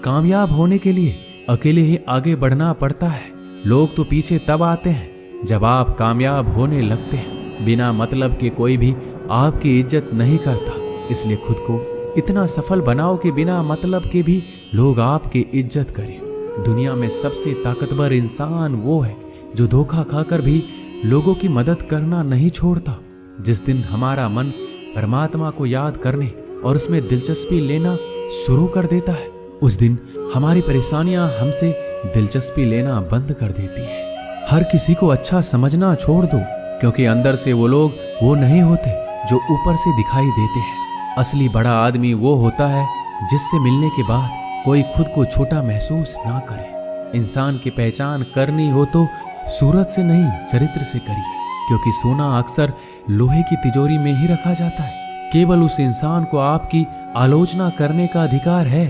कामयाब होने के लिए अकेले ही आगे बढ़ना पड़ता है। लोग तो पीछे तब आते हैं जब आप कामयाब होने लगते हैं। बिना मतलब के कोई भी आपकी इज्जत नहीं करता, इसलिए खुद को इतना सफल बनाओ कि बिना मतलब के भी लोग आपकी इज्जत करें। दुनिया में सबसे ताकतवर इंसान वो है जो धोखा खाकर भी लोगों की मदद करना नहीं छोड़ता। जिस दिन हमारा मन परमात्मा को याद करने और उसमें दिलचस्पी लेना शुरू कर देता है, उस दिन हमारी परेशानियां हमसे दिलचस्पी लेना बंद कर देती है। हर किसी को अच्छा समझना छोड़ दो, क्योंकि अंदर से वो लोग वो नहीं होते जो ऊपर से दिखाई देते हैं। असली बड़ा आदमी वो होता है जिससे मिलने के बाद कोई खुद को छोटा महसूस ना करे। इंसान की पहचान करनी हो तो सूरत से नहीं, चरित्र से करिए, क्योंकि सोना अक्सर लोहे की तिजोरी में ही रखा जाता है। केवल उस इंसान को आपकी आलोचना करने का अधिकार है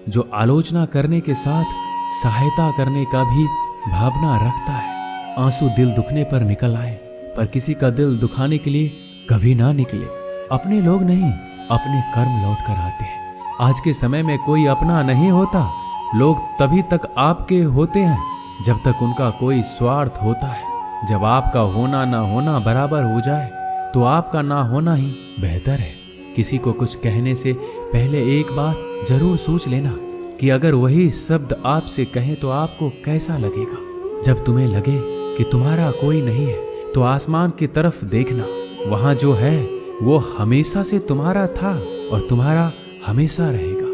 जो आलोचना करने के साथ सहायता करने का भी भावना रखता है। आंसू दिल दुखने पर निकल आए, पर किसी का दिल दुखाने के लिए कभी ना निकले। अपने लोग नहीं, अपने कर्म लौट कर आते हैं। आज के समय में कोई अपना नहीं होता। लोग तभी तक आपके होते हैं जब तक उनका कोई स्वार्थ होता है। जब आपका होना ना होना बराबर हो जाए तो आपका ना होना ही बेहतर है। किसी को कुछ कहने से पहले एक बार जरूर सोच लेना कि अगर वही शब्द आपसे कहें तो आपको कैसा लगेगा। जब तुम्हें लगे कि तुम्हारा कोई नहीं है तो आसमान की तरफ देखना, वहां जो है वो हमेशा से तुम्हारा था और तुम्हारा हमेशा रहेगा।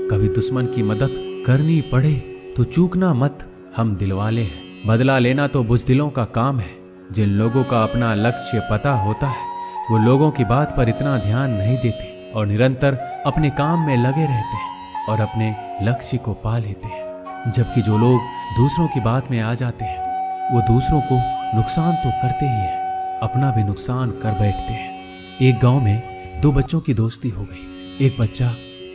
कभी दुश्मन की मदद करनी पड़े तो चूकना मत, हम दिलवाले हैं। बदला लेना तो बुज़दिलों का काम है। जिन लोगों का अपना लक्ष्य पता होता है वो लोगों की बात पर इतना ध्यान नहीं देते और निरंतर अपने काम में लगे रहते हैं और अपने लक्ष्य को पा लेते हैं। जबकि जो लोग दूसरों की बात में आ जाते हैं वो दूसरों को नुकसान तो करते ही हैं, अपना भी नुकसान कर बैठते हैं। एक गांव में दो बच्चों की दोस्ती हो गई। एक बच्चा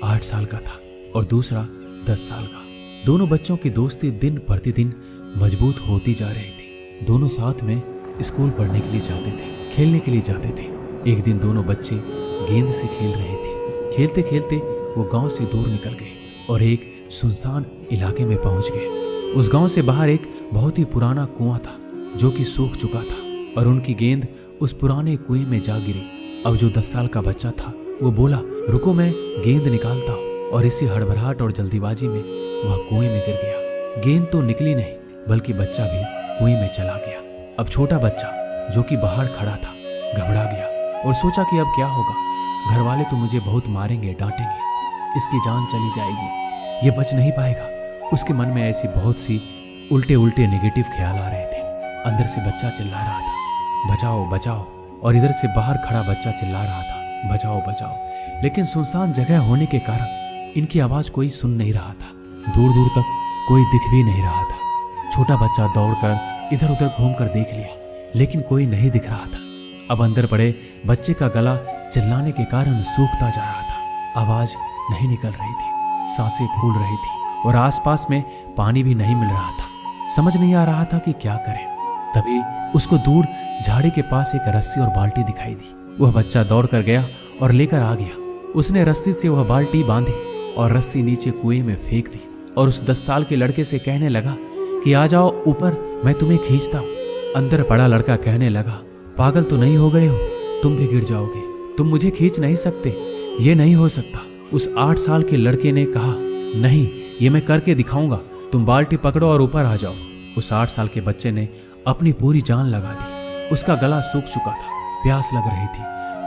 8 साल का था और दूसरा 10 साल का। दोनों बच्चों की दोस्ती दिन प्रतिदिन मजबूत होती जा रही थी। दोनों साथ में स्कूल पढ़ने के लिए जाते थे, खेलने के लिए जाते थे। एक दिन दोनों बच्चे गेंद से खेल रहे थे। खेलते खेलते वो गांव से दूर निकल गए और एक सुनसान इलाके में पहुंच गए। उस गांव से बाहर एक बहुत ही पुराना कुआं था जो कि सूख चुका था और उनकी गेंद उस पुराने कुएं में जा गिरी। अब जो 10 साल का बच्चा था वो बोला, रुको मैं गेंद निकालता हूँ, और इसी हड़बड़ाहट और जल्दीबाजी में वह कुएं में गिर गया। गेंद तो निकली नहीं बल्कि बच्चा भी कुएं में चला गया। अब छोटा बच्चा जो कि बाहर खड़ा था घबरा गया और सोचा कि अब क्या होगा। घर वाले तो मुझे बहुत मारेंगे, डांटेंगे, इसकी जान चली जाएगी, ये बच नहीं पाएगा। उसके मन में ऐसी बहुत सी उल्टे उल्टे नेगेटिव ख्याल आ रहे थे। अंदर से बच्चा चिल्ला रहा था, बचाओ बचाओ, और इधर से बाहर खड़ा बच्चा चिल्ला रहा था, बचाओ बचाओ। लेकिन सुनसान जगह होने के कारण इनकी आवाज कोई सुन नहीं रहा था। दूर दूर तक कोई दिख भी नहीं रहा था। छोटा बच्चा दौड़कर इधर उधर घूमकर देख लिया, लेकिन कोई नहीं दिख रहा था। अब अंदर पड़े बच्चे का गला चिल्लाने के कारण सूखता जा रहा था। आवाज नहीं निकल रही थी, सांसें फूल रही थी और आसपास में पानी भी नहीं मिल रहा था। समझ नहीं आ रहा था कि क्या करे। तभी उसको दूर झाड़ी के पास एक रस्सी और बाल्टी दिखाई दी। वह बच्चा दौड़ कर गया और लेकर आ गया। उसने रस्सी से वह बाल्टी बांधी और रस्सी नीचे कुएं में फेंक दी और उस 10 साल के लड़के से कहने लगा कि आ जाओ ऊपर, मैं तुम्हें खींचता हूँ। अंदर पड़ा लड़का कहने लगा, पागल तो नहीं हो गए हो, तुम भी गिर जाओगे, तुम मुझे खींच नहीं सकते, ये नहीं हो सकता। उस 8 साल के लड़के ने कहा, नहीं, ये मैं करके दिखाऊंगा, तुम बाल्टी पकड़ो और ऊपर आ जाओ। उस 8 साल के बच्चे ने अपनी पूरी जान लगा दी। उसका गला सूख चुका था, प्यास लग रही थी,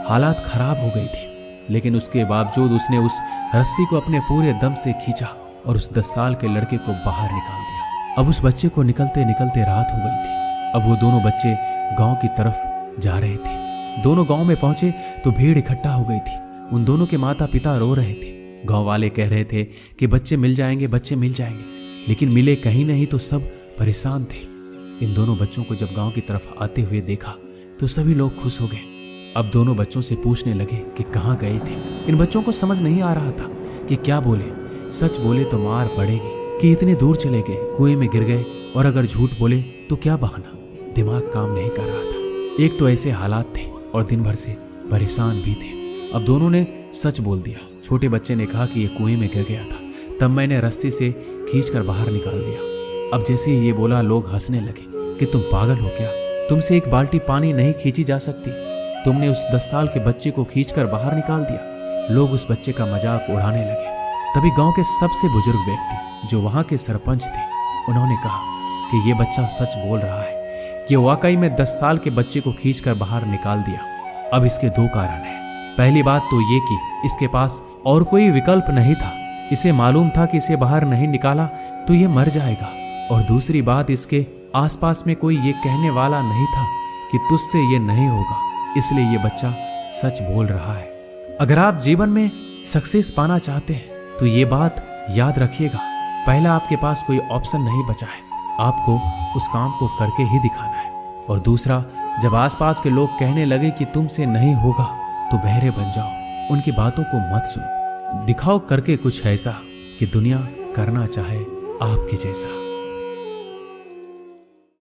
हालात खराब हो गई थी, लेकिन उसके बावजूद उसने उस रस्सी को अपने पूरे दम से खींचा और उस 10 साल के लड़के को बाहर निकाल दिया। अब उस बच्चे को निकलते निकलते रात हो गई थी। अब वो दोनों बच्चे गांव की तरफ जा रहे थे। दोनों गांव में पहुंचे तो भीड़ इकट्ठा हो गई थी। उन दोनों के माता पिता रो रहे थे। गांव वाले कह रहे थे कि बच्चे मिल जाएंगे, बच्चे मिल जाएंगे, लेकिन मिले कहीं नहीं तो सब परेशान थे। इन दोनों बच्चों को जब गांव की तरफ आते हुए देखा तो सभी लोग खुश हो गए। अब दोनों बच्चों से पूछने लगे कि कहाँ गए थे। इन बच्चों को समझ नहीं आ रहा था कि क्या बोले। सच बोले तो मार पड़ेगी कि इतने दूर चले गए, कुएं में गिर गए, और अगर झूठ बोले तो क्या बहाना। दिमाग काम नहीं कर रहा था। एक तो ऐसे हालात थे और दिन भर से परेशान भी थे। अब दोनों ने सच बोल दिया। छोटे बच्चे ने कहा कि ये कुएं में गिर गया था, तब मैंने रस्सी से खींचकर बाहर निकाल दिया। अब जैसे ही ये बोला, लोग हंसने लगे कि तुम पागल हो क्या, तुमसे एक बाल्टी पानी नहीं खींची जा सकती, तुमने उस 10 साल के बच्चे को खींचकर बाहर निकाल दिया। लोग उस बच्चे का मजाक उड़ाने लगे। तभी गांव के सबसे बुजुर्ग व्यक्ति जो वहां के सरपंच थे, उन्होंने कहा कि ये बच्चा सच बोल रहा है, ये वाकई में 10 साल के बच्चे को खींचकर बाहर निकाल दिया। अब इसके 2 कारण हैं। पहली बात तो ये कि इसके पास और कोई विकल्प नहीं था, इसे मालूम था कि इसे बाहर नहीं निकाला तो ये मर जाएगा। और दूसरी बात, इसके आसपास में कोई ये कहने वाला नहीं था कि तुझसे ये नहीं होगा, इसलिए ये बच्चा सच बोल रहा है। अगर आप जीवन में सक्सेस पाना चाहते हैं तो ये बात याद रखिएगा, पहला आपके पास कोई ऑप्शन नहीं बचा है, आपको उस काम को करके ही दिखाना है। और दूसरा, जब आसपास के लोग कहने लगे कि तुमसे नहीं होगा तो बहरे बन जाओ, उनकी बातों को मत सुनो, दिखाओ करके कुछ ऐसा कि दुनिया करना चाहे आपके जैसा।